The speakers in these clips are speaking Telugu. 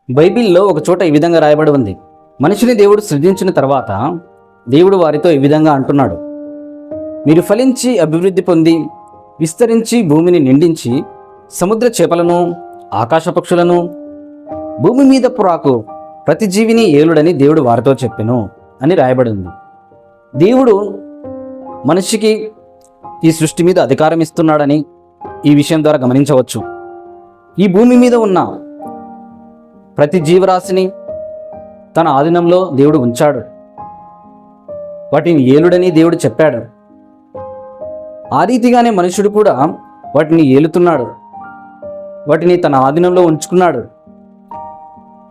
బైబిల్లో ఒక చోట ఈ విధంగా రాయబడి ఉంది. మనిషిని దేవుడు సృజించిన తర్వాత దేవుడు వారితో ఈ విధంగా అంటున్నాడు, మీరు ఫలించి అభివృద్ధి పొంది విస్తరించి భూమిని నిండించి సముద్ర చేపలను ఆకాశ పక్షులను భూమి మీద పురాకు ప్రతి జీవిని ఏలుడని దేవుడు వారితో చెప్పెను అని రాయబడి ఉంది. దేవుడు మనిషికి ఈ సృష్టి మీద అధికారం ఇస్తున్నాడని ఈ విషయం ద్వారా గమనించవచ్చు. ఈ భూమి మీద ఉన్న ప్రతి జీవరాశిని తన ఆధీనంలో దేవుడు ఉంచాడు. వాటిని ఏలుడని దేవుడు చెప్పాడు. ఆ రీతిగానే మనుషుడు కూడా వాటిని ఏలుతున్నాడు. వాటిని తన ఆధీనంలో ఉంచుకున్నాడు.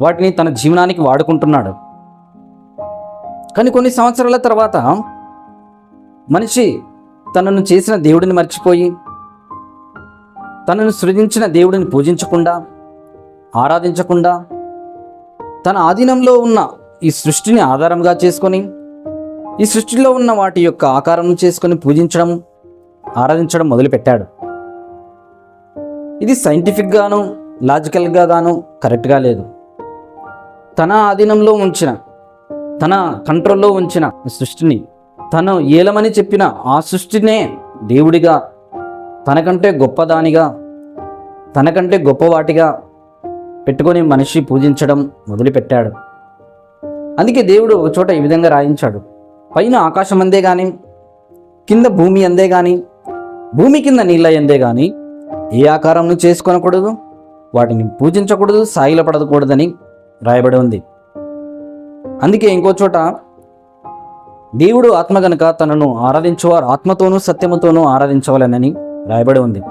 వాటిని తన జీవనానికి వాడుకుంటున్నాడు. కానీ కొన్ని సంవత్సరాల తర్వాత మనిషి తనను చేసిన దేవుడిని మర్చిపోయి తనను సృజించిన దేవుడిని పూజించకుండా ఆరాధించకుండా తన ఆధీనంలో ఉన్న ఈ సృష్టిని ఆధారంగా చేసుకొని ఈ సృష్టిలో ఉన్న వాటి యొక్క ఆకారం చేసుకొని పూజించడం ఆరాధించడం మొదలుపెట్టాడు. ఇది సైంటిఫిక్గాను లాజికల్గా గాను కరెక్ట్గా లేదు. తన ఆధీనంలో ఉంచిన తన కంట్రోల్లో ఉంచిన సృష్టిని తను ఏలమని చెప్పిన ఆ సృష్టినే దేవుడిగా తనకంటే గొప్పదానిగా తనకంటే గొప్పవాటిగా పెట్టుకొని మనిషి పూజించడం మొదలుపెట్టాడు. అందుకే దేవుడు ఒక చోట ఈ విధంగా రాయించాడు, పైన ఆకాశం అందే కానీ కింద భూమి అందే కానీ భూమి కింద నీళ్ళ అందే కానీ ఏ ఆకారంను చేసుకొనకూడదు, వాటిని పూజించకూడదు, సాగిలపడకూడదని రాయబడి ఉంది. అందుకే ఇంకో చోట దేవుడు ఆత్మ గనుక తనను ఆరాధించేవారు ఆత్మతోనూ సత్యముతోనూ ఆరాధించవాలనని రాయబడి ఉంది.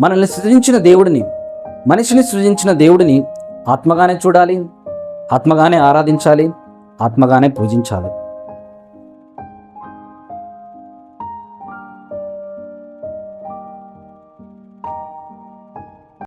మనల్ని సృజించిన దేవుడిని, మనిషిని సృజించిన దేవుడిని ఆత్మగానే చూడాలి, ఆత్మగానే ఆరాధించాలి, ఆత్మగానే పూజించాలి.